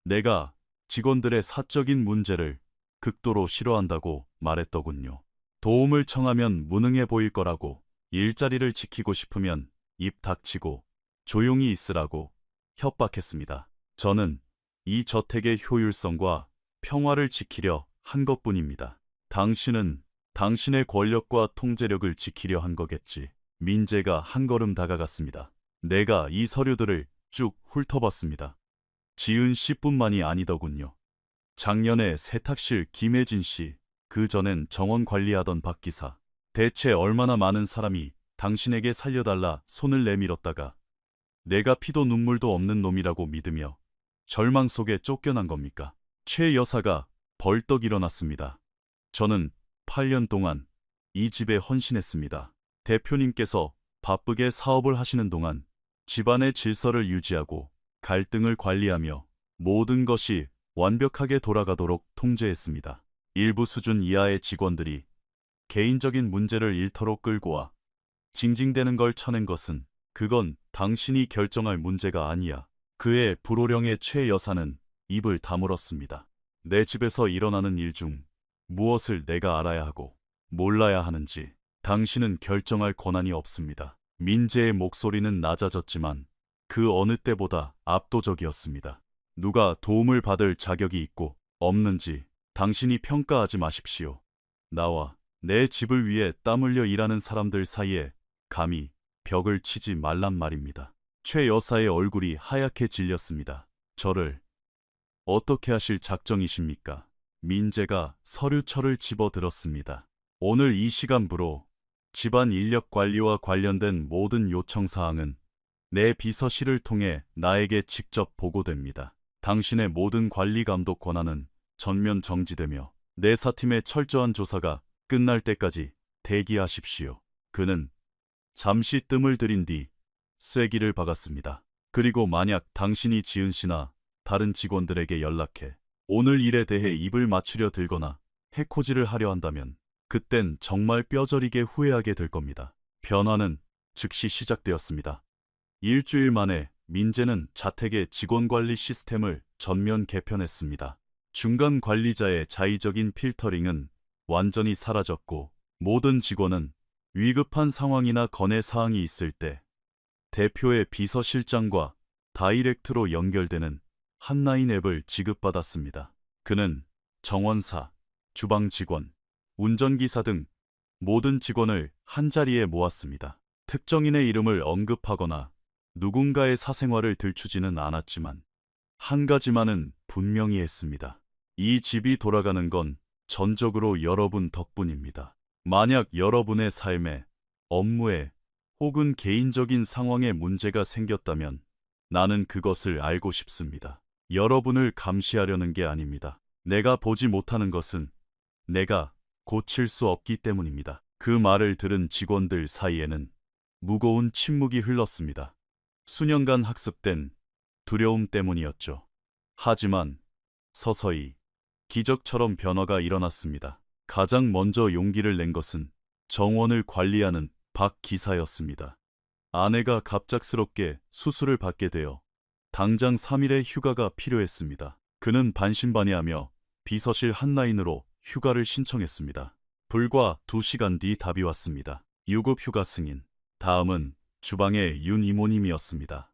내가 직원들의 사적인 문제를 극도로 싫어한다고 말했더군요. 도움을 청하면 무능해 보일 거라고, 일자리를 지키고 싶으면 입 닥치고 조용히 있으라고 협박했습니다. 저는 이 저택의 효율성과 평화를 지키려 한 것뿐입니다. 당신은 당신의 권력과 통제력을 지키려 한 거겠지. 민재가 한 걸음 다가갔습니다. 내가 이 서류들을 쭉 훑어봤습니다. 지은 씨뿐만이 아니더군요. 작년에 세탁실 김혜진 씨, 그 전엔 정원 관리하던 박 기사. 대체 얼마나 많은 사람이 당신에게 살려달라 손을 내밀었다가 내가 피도 눈물도 없는 놈이라고 믿으며 절망 속에 쫓겨난 겁니까? 최 여사가 벌떡 일어났습니다. 저는 8년 동안 이 집에 헌신했습니다. 대표님께서 바쁘게 사업을 하시는 동안 집안의 질서를 유지하고 갈등을 관리하며 모든 것이 완벽하게 돌아가도록 통제했습니다. 일부 수준 이하의 직원들이 개인적인 문제를 일터로 끌고 와 징징대는 걸 쳐낸 것은 그건 당신이 결정할 문제가 아니야. 그의 불호령에 최 여사는 입을 다물었습니다. 내 집에서 일어나는 일 중 무엇을 내가 알아야 하고 몰라야 하는지 당신은 결정할 권한이 없습니다. 민재의 목소리는 낮아졌지만 그 어느 때보다 압도적이었습니다. 누가 도움을 받을 자격이 있고 없는지 당신이 평가하지 마십시오. 나와 내 집을 위해 땀 흘려 일하는 사람들 사이에 감히 벽을 치지 말란 말입니다. 최 여사의 얼굴이 하얗게 질렸습니다. 저를 어떻게 하실 작정이십니까? 민재가 서류철을 집어들었습니다. 오늘 이 시간부로 집안 인력 관리와 관련된 모든 요청사항은 내 비서실을 통해 나에게 직접 보고됩니다. 당신의 모든 관리 감독 권한은 전면 정지되며 내 사팀의 철저한 조사가 끝날 때까지 대기하십시오. 그는 잠시 뜸을 들인 뒤 쐐기를 박았습니다. 그리고 만약 당신이 지은 씨나 다른 직원들에게 연락해 오늘 일에 대해 입을 맞추려 들거나 해코지를 하려 한다면 그땐 정말 뼈저리게 후회하게 될 겁니다. 변화는 즉시 시작되었습니다. 일주일 만에 민재는 자택의 직원관리 시스템을 전면 개편했습니다. 중간 관리자의 자의적인 필터링은 완전히 사라졌고 모든 직원은 위급한 상황이나 건의 사항이 있을 때 대표의 비서실장과 다이렉트로 연결되는 한라인 앱을 지급받았습니다. 그는 정원사, 주방 직원, 운전기사 등 모든 직원을 한자리에 모았습니다. 특정인의 이름을 언급하거나 누군가의 사생활을 들추지는 않았지만 한 가지만은 분명히 했습니다. 이 집이 돌아가는 건 전적으로 여러분 덕분입니다. 만약 여러분의 삶에, 업무에 혹은 개인적인 상황에 문제가 생겼다면 나는 그것을 알고 싶습니다. 여러분을 감시하려는 게 아닙니다. 내가 보지 못하는 것은 내가 고칠 수 없기 때문입니다. 그 말을 들은 직원들 사이에는 무거운 침묵이 흘렀습니다. 수년간 학습된 두려움 때문이었죠. 하지만 서서히 기적처럼 변화가 일어났습니다. 가장 먼저 용기를 낸 것은 정원을 관리하는 박 기사였습니다. 아내가 갑작스럽게 수술을 받게 되어 당장 3일의 휴가가 필요했습니다. 그는 반신반의하며 비서실 한라인으로 휴가를 신청했습니다. 불과 2시간 뒤 답이 왔습니다. 유급 휴가 승인. 다음은 주방의 윤 이모님이었습니다.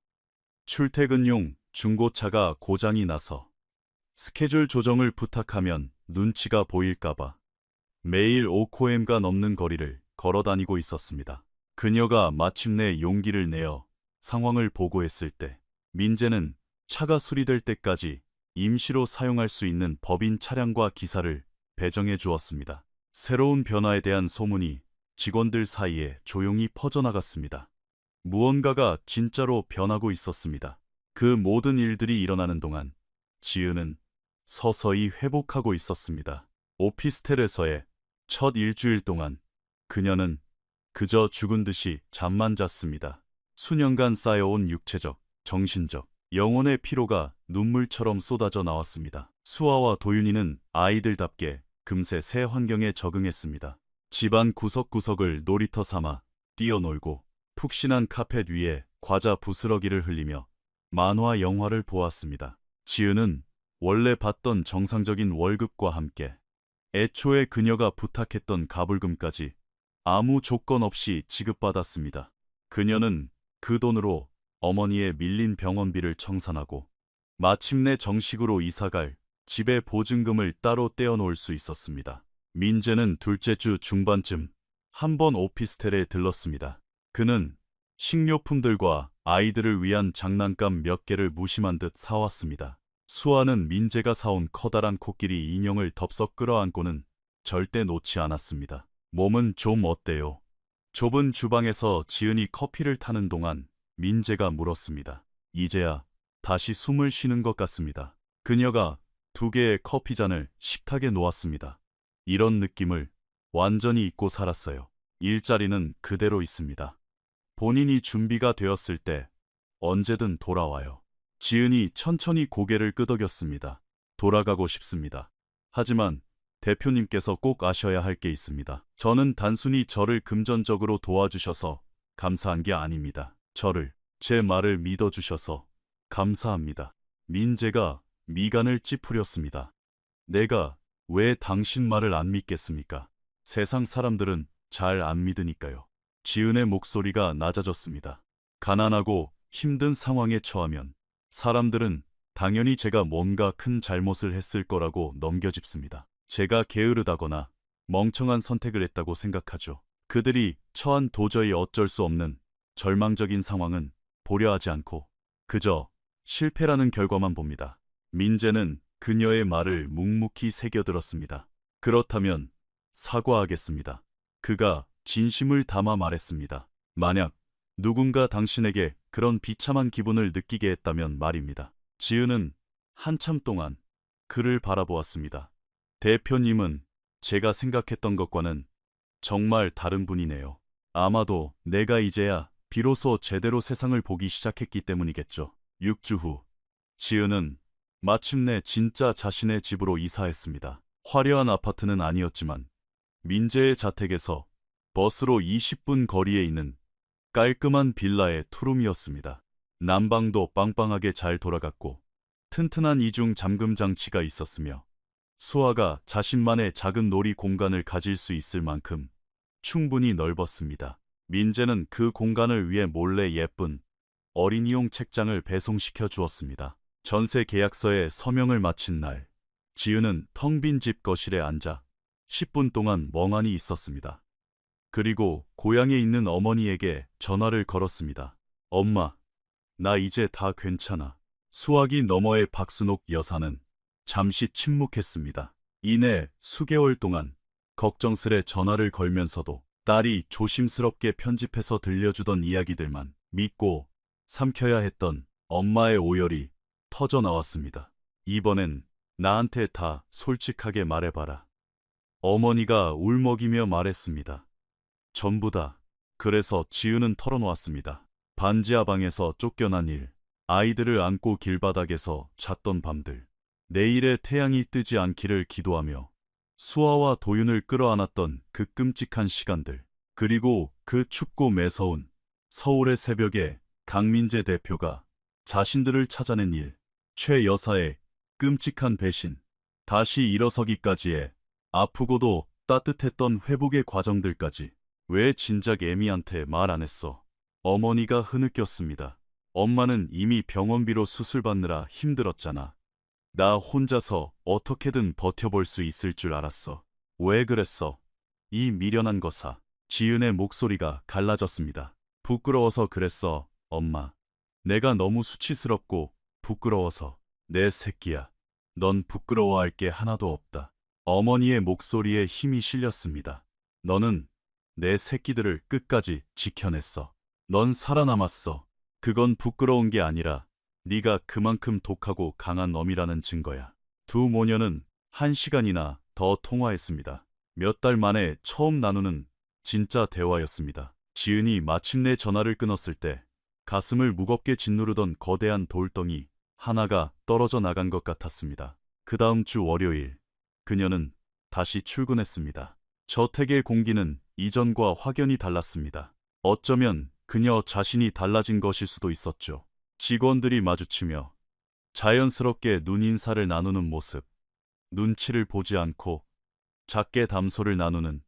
출퇴근용 중고차가 고장이 나서 스케줄 조정을 부탁하면 눈치가 보일까봐 매일 5km가 넘는 거리를 걸어다니고 있었습니다. 그녀가 마침내 용기를 내어 상황을 보고했을 때 민재는 차가 수리될 때까지 임시로 사용할 수 있는 법인 차량과 기사를 배정해 주었습니다. 새로운 변화에 대한 소문이 직원들 사이에 조용히 퍼져나갔습니다. 무언가가 진짜로 변하고 있었습니다. 그 모든 일들이 일어나는 동안 지은은 서서히 회복하고 있었습니다. 오피스텔에서의 첫 일주일 동안 그녀는 그저 죽은 듯이 잠만 잤습니다. 수년간 쌓여온 육체적, 정신적, 영혼의 피로가 눈물처럼 쏟아져 나왔습니다. 수아와 도윤이는 아이들답게 금세 새 환경에 적응했습니다. 집안 구석구석을 놀이터 삼아 뛰어놀고 푹신한 카펫 위에 과자 부스러기를 흘리며 만화 영화를 보았습니다. 지은은 원래 받던 정상적인 월급과 함께 애초에 그녀가 부탁했던 가불금까지 아무 조건 없이 지급받았습니다. 그녀는 그 돈으로 어머니의 밀린 병원비를 청산하고 마침내 정식으로 이사갈 집의 보증금을 따로 떼어놓을 수 있었습니다. 민재는 둘째 주 중반쯤 한 번 오피스텔에 들렀습니다. 그는 식료품들과 아이들을 위한 장난감 몇 개를 무심한 듯 사왔습니다. 수아는 민재가 사온 커다란 코끼리 인형을 덥석 끌어안고는 절대 놓지 않았습니다. 몸은 좀 어때요? 좁은 주방에서 지은이 커피를 타는 동안 민재가 물었습니다. 이제야 다시 숨을 쉬는 것 같습니다. 그녀가 2개의 커피잔을 식탁에 놓았습니다. 이런 느낌을 완전히 잊고 살았어요. 일자리는 그대로 있습니다. 본인이 준비가 되었을 때 언제든 돌아와요. 지은이 천천히 고개를 끄덕였습니다. 돌아가고 싶습니다. 하지만 대표님께서 꼭 아셔야 할 게 있습니다. 저는 단순히 저를 금전적으로 도와주셔서 감사한 게 아닙니다. 제 말을 믿어주셔서 감사합니다. 민재가 미간을 찌푸렸습니다. 내가 왜 당신 말을 안 믿겠습니까? 세상 사람들은 잘 안 믿으니까요. 지은의 목소리가 낮아졌습니다. 가난하고 힘든 상황에 처하면 사람들은 당연히 제가 뭔가 큰 잘못을 했을 거라고 넘겨짚습니다. 제가 게으르다거나 멍청한 선택을 했다고 생각하죠. 그들이 처한 도저히 어쩔 수 없는 절망적인 상황은 보려 하지 않고 그저 실패라는 결과만 봅니다. 민재는 그녀의 말을 묵묵히 새겨들었습니다. 그렇다면 사과하겠습니다. 그가 진심을 담아 말했습니다. 만약 누군가 당신에게 그런 비참한 기분을 느끼게 했다면 말입니다. 지은은 한참 동안 그를 바라보았습니다. 대표님은 제가 생각했던 것과는 정말 다른 분이네요. 아마도 내가 이제야 비로소 제대로 세상을 보기 시작했기 때문이겠죠. 6주 후, 지은은 마침내 진짜 자신의 집으로 이사했습니다. 화려한 아파트는 아니었지만 민재의 자택에서 버스로 20분 거리에 있는 깔끔한 빌라의 투룸이었습니다. 난방도 빵빵하게 잘 돌아갔고 튼튼한 이중 잠금 장치가 있었으며 수아가 자신만의 작은 놀이 공간을 가질 수 있을 만큼 충분히 넓었습니다. 민재는 그 공간을 위해 몰래 예쁜 어린이용 책장을 배송시켜 주었습니다. 전세 계약서에 서명을 마친 날, 지은은 텅 빈 집 거실에 앉아 10분 동안 멍하니 있었습니다. 그리고 고향에 있는 어머니에게 전화를 걸었습니다. 엄마, 나 이제 다 괜찮아. 수화기 너머의 박순옥 여사는 잠시 침묵했습니다. 이내 수개월 동안 걱정스레 전화를 걸면서도 딸이 조심스럽게 편집해서 들려주던 이야기들만 믿고 삼켜야 했던 엄마의 오열이 터져나왔습니다. 이번엔 나한테 다 솔직하게 말해봐라. 어머니가 울먹이며 말했습니다. 전부 다. 그래서 지은은 털어놓았습니다. 반지하 방에서 쫓겨난 일, 아이들을 안고 길바닥에서 잤던 밤들, 내일의 태양이 뜨지 않기를 기도하며 수아와 도윤을 끌어안았던 그 끔찍한 시간들, 그리고 그 춥고 매서운 서울의 새벽에 강민재 대표가 자신들을 찾아낸 일, 최 여사의 끔찍한 배신, 다시 일어서기까지의 아프고도 따뜻했던 회복의 과정들까지. 왜 진작 애미한테 말 안 했어? 어머니가 흐느꼈습니다. 엄마는 이미 병원비로 수술 받느라 힘들었잖아. 나 혼자서 어떻게든 버텨볼 수 있을 줄 알았어. 왜 그랬어? 이 미련한 거사. 지은의 목소리가 갈라졌습니다. 부끄러워서 그랬어, 엄마. 내가 너무 수치스럽고 부끄러워서. 내 새끼야. 넌 부끄러워할 게 하나도 없다. 어머니의 목소리에 힘이 실렸습니다. 너는 내 새끼들을 끝까지 지켜냈어. 넌 살아남았어. 그건 부끄러운 게 아니라 네가 그만큼 독하고 강한 놈이라는 증거야. 두 모녀는 1시간이나 더 통화했습니다. 몇 달 만에 처음 나누는 진짜 대화였습니다. 지은이 마침내 전화를 끊었을 때 가슴을 무겁게 짓누르던 거대한 돌덩이 하나가 떨어져 나간 것 같았습니다. 그 다음 주 월요일, 그녀는 다시 출근했습니다. 저택의 공기는 이전과 확연히 달랐습니다. 어쩌면 그녀 자신이 달라진 것일 수도 있었죠. 직원들이 마주치며 자연스럽게 눈인사를 나누는 모습, 눈치를 보지 않고 작게 담소를 나누는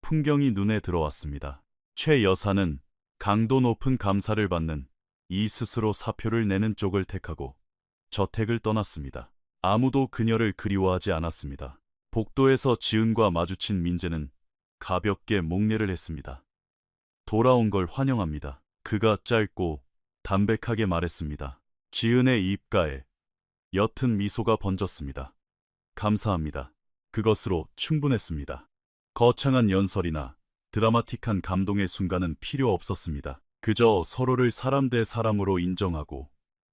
풍경이 눈에 들어왔습니다. 최 여사는 강도 높은 감사를 받는 이 스스로 사표를 내는 쪽을 택하고 저택을 떠났습니다. 아무도 그녀를 그리워하지 않았습니다. 복도에서 지은과 마주친 민재는 가볍게 목례를 했습니다. 돌아온 걸 환영합니다. 그가 짧고 담백하게 말했습니다. 지은의 입가에 옅은 미소가 번졌습니다. 감사합니다. 그것으로 충분했습니다. 거창한 연설이나 드라마틱한 감동의 순간은 필요 없었습니다. 그저 서로를 사람 대 사람으로 인정하고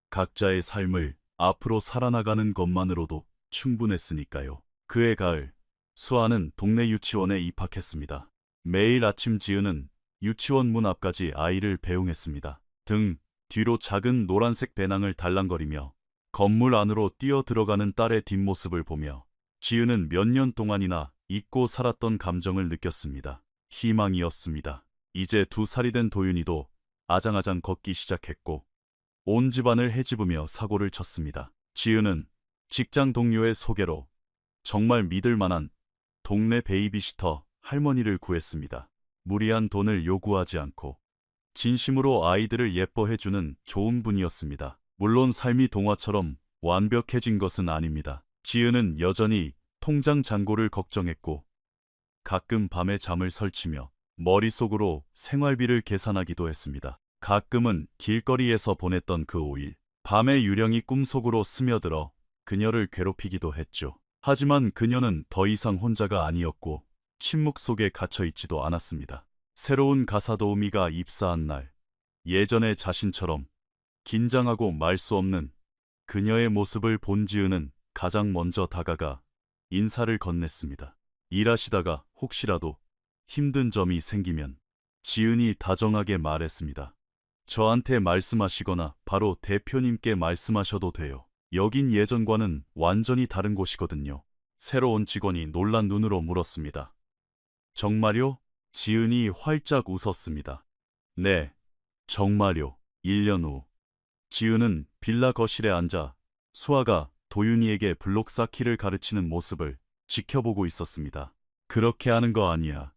각자의 삶을 앞으로 살아나가는 것만으로도 충분했으니까요. 그해 가을, 수아는 동네 유치원에 입학했습니다. 매일 아침 지은은 유치원 문 앞까지 아이를 배웅했습니다. 등 뒤로 작은 노란색 배낭을 달랑거리며 건물 안으로 뛰어 들어가는 딸의 뒷모습을 보며 지은은 몇 년 동안이나 잊고 살았던 감정을 느꼈습니다. 희망이었습니다. 이제 2살이 된 도윤이도 아장아장 걷기 시작했고 온 집안을 헤집으며 사고를 쳤습니다. 지은은 직장 동료의 소개로 정말 믿을 만한 동네 베이비시터 할머니를 구했습니다. 무리한 돈을 요구하지 않고 진심으로 아이들을 예뻐해주는 좋은 분이었습니다. 물론 삶이 동화처럼 완벽해진 것은 아닙니다. 지은은 여전히 통장 잔고를 걱정했고 가끔 밤에 잠을 설치며 머릿속으로 생활비를 계산하기도 했습니다. 가끔은 길거리에서 보냈던 그 5일, 밤에 유령이 꿈속으로 스며들어 그녀를 괴롭히기도 했죠. 하지만 그녀는 더 이상 혼자가 아니었고 침묵 속에 갇혀있지도 않았습니다. 새로운 가사도우미가 입사한 날, 예전의 자신처럼 긴장하고 말 수 없는 그녀의 모습을 본 지은은 가장 먼저 다가가 인사를 건넸습니다. 일하시다가 혹시라도 힘든 점이 생기면 지은이 다정하게 말했습니다. 저한테 말씀하시거나 바로 대표님께 말씀하셔도 돼요. 여긴 예전과는 완전히 다른 곳이거든요. 새로운 직원이 놀란 눈으로 물었습니다. 정말요? 지은이 활짝 웃었습니다. 네, 정말요. 1년 후 지은은 빌라 거실에 앉아 수아가 도윤이에게 블록 쌓기를 가르치는 모습을 지켜보고 있었습니다. 그렇게 하는 거 아니야.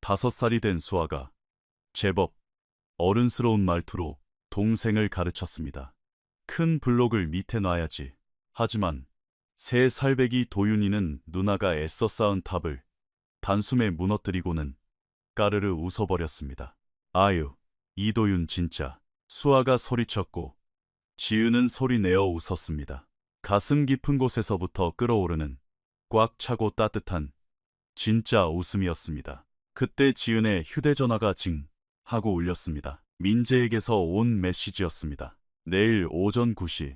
5살이 된 수아가 제법 어른스러운 말투로 동생을 가르쳤습니다. 큰 블록을 밑에 놔야지. 하지만 3살배기 도윤이는 누나가 애써 쌓은 탑을 단숨에 무너뜨리고는 까르르 웃어버렸습니다. 아유, 이도윤 진짜. 수아가 소리쳤고 지은은 소리내어 웃었습니다. 가슴 깊은 곳에서부터 끓어오르는 꽉 차고 따뜻한 진짜 웃음이었습니다. 그때 지은의 휴대전화가 징 하고 울렸습니다. 민재에게서 온 메시지였습니다. 내일 오전 9시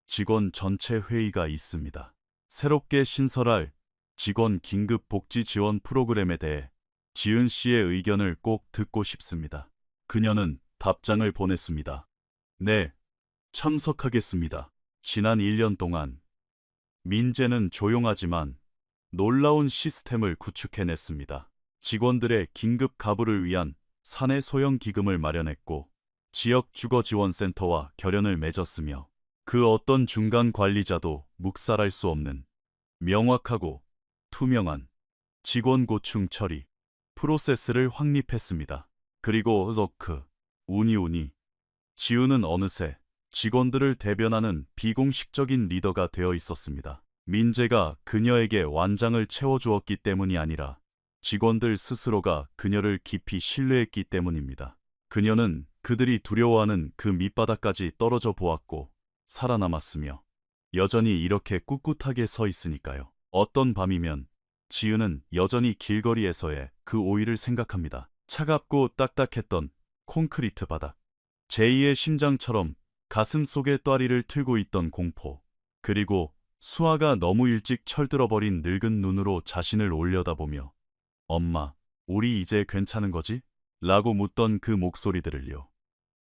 직원 전체 회의가 있습니다. 새롭게 신설할 직원 긴급 복지 지원 프로그램에 대해 지은 씨의 의견을 꼭 듣고 싶습니다. 그녀는 답장을 보냈습니다. 네, 참석하겠습니다. 지난 1년 동안 민재는 조용하지만 놀라운 시스템을 구축해냈습니다. 직원들의 긴급 가부를 위한 사내 소형 기금을 마련했고 지역 주거지원센터와 결연을 맺었으며 그 어떤 중간 관리자도 묵살할 수 없는 명확하고 투명한 직원 고충 처리 프로세스를 확립했습니다. 그리고 우니 지우는 어느새 직원들을 대변하는 비공식적인 리더가 되어 있었습니다. 민재가 그녀에게 완장을 채워주었기 때문이 아니라 직원들 스스로가 그녀를 깊이 신뢰했기 때문입니다. 그녀는 그들이 두려워하는 그 밑바닥까지 떨어져 보았고 살아남았으며 여전히 이렇게 꿋꿋하게 서 있으니까요. 어떤 밤이면 지은은 여전히 길거리에서의 그 오이를 생각합니다. 차갑고 딱딱했던 콘크리트 바닥, 제2의 심장처럼 가슴 속에 또아리를 틀고 있던 공포, 그리고 수아가 너무 일찍 철들어버린 늙은 눈으로 자신을 올려다보며 엄마, 우리 이제 괜찮은 거지? 라고 묻던 그 목소리들을요.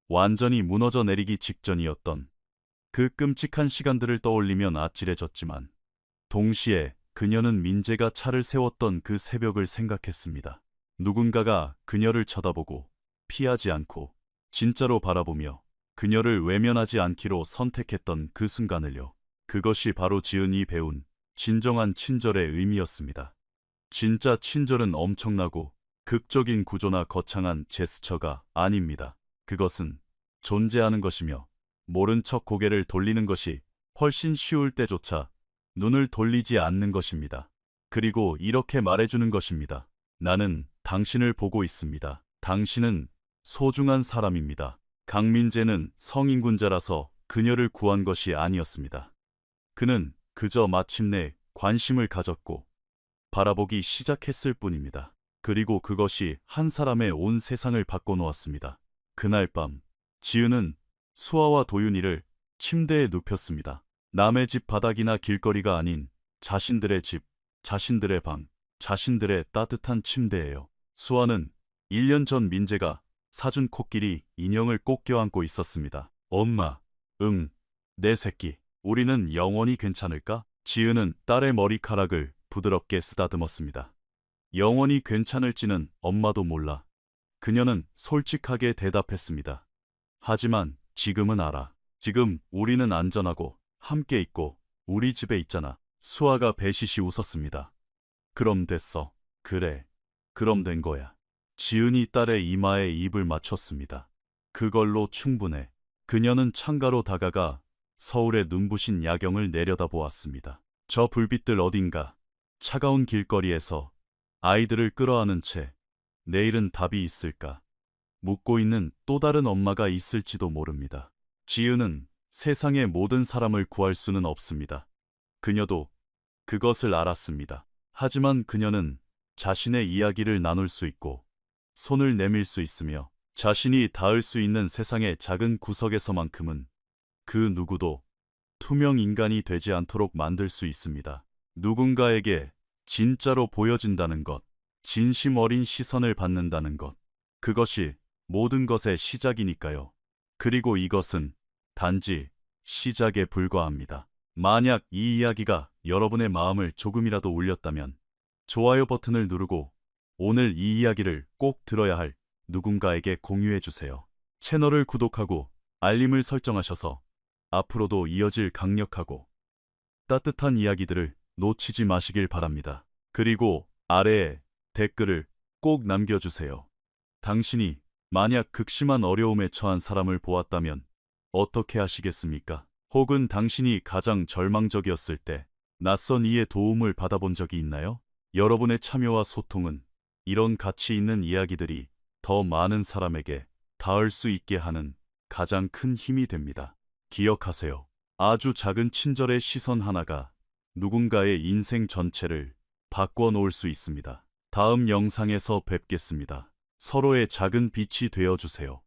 완전히 무너져 내리기 직전이었던 그 끔찍한 시간들을 떠올리면 아찔해졌지만 동시에 그녀는 민재가 차를 세웠던 그 새벽을 생각했습니다. 누군가가 그녀를 쳐다보고 피하지 않고 진짜로 바라보며 그녀를 외면하지 않기로 선택했던 그 순간을요. 그것이 바로 지은이 배운 진정한 친절의 의미였습니다. 진짜 친절은 엄청나고 극적인 구조나 거창한 제스처가 아닙니다. 그것은 존재하는 것이며 모른 척 고개를 돌리는 것이 훨씬 쉬울 때조차 눈을 돌리지 않는 것입니다. 그리고 이렇게 말해주는 것입니다. 나는 당신을 보고 있습니다. 당신은 소중한 사람입니다. 강민재는 성인군자라서 그녀를 구한 것이 아니었습니다. 그는 그저 마침내 관심을 가졌고 바라보기 시작했을 뿐입니다. 그리고 그것이 한 사람의 온 세상을 바꿔놓았습니다. 그날 밤, 지은은 수아와 도윤이를 침대에 눕혔습니다. 남의 집 바닥이나 길거리가 아닌 자신들의 집, 자신들의 방, 자신들의 따뜻한 침대예요. 수아는 1년 전 민재가 사준 코끼리 인형을 꼭 껴안고 있었습니다. 엄마, 응, 내 새끼, 우리는 영원히 괜찮을까? 지은은 딸의 머리카락을 부드럽게 쓰다듬었습니다. 영원히 괜찮을지는 엄마도 몰라. 그녀는 솔직하게 대답했습니다. 하지만 지금은 알아. 지금 우리는 안전하고 함께 있고 우리 집에 있잖아. 수아가 배시시 웃었습니다. 그럼 됐어. 그래. 그럼 된 거야. 지은이 딸의 이마에 입을 맞췄습니다. 그걸로 충분해. 그녀는 창가로 다가가 서울의 눈부신 야경을 내려다보았습니다. 저 불빛들 어딘가 차가운 길거리에서 아이들을 끌어안은 채 내일은 답이 있을까 묻고 있는 또 다른 엄마가 있을지도 모릅니다. 지은은 세상의 모든 사람을 구할 수는 없습니다. 그녀도 그것을 알았습니다. 하지만 그녀는 자신의 이야기를 나눌 수 있고 손을 내밀 수 있으며 자신이 닿을 수 있는 세상의 작은 구석에서만큼은 그 누구도 투명 인간이 되지 않도록 만들 수 있습니다. 누군가에게 진짜로 보여진다는 것, 진심 어린 시선을 받는다는 것, 그것이 모든 것의 시작이니까요. 그리고 이것은 단지 시작에 불과합니다. 만약 이 이야기가 여러분의 마음을 조금이라도 울렸다면 좋아요 버튼을 누르고 오늘 이 이야기를 꼭 들어야 할 누군가에게 공유해 주세요. 채널을 구독하고 알림을 설정하셔서 앞으로도 이어질 강력하고 따뜻한 이야기들을 놓치지 마시길 바랍니다. 그리고 아래에 댓글을 꼭 남겨주세요. 당신이 만약 극심한 어려움에 처한 사람을 보았다면 어떻게 하시겠습니까? 혹은 당신이 가장 절망적이었을 때 낯선 이의 도움을 받아본 적이 있나요? 여러분의 참여와 소통은 이런 가치 있는 이야기들이 더 많은 사람에게 닿을 수 있게 하는 가장 큰 힘이 됩니다. 기억하세요. 아주 작은 친절의 시선 하나가 누군가의 인생 전체를 바꿔 놓을 수 있습니다. 다음 영상에서 뵙겠습니다. 서로의 작은 빛이 되어 주세요.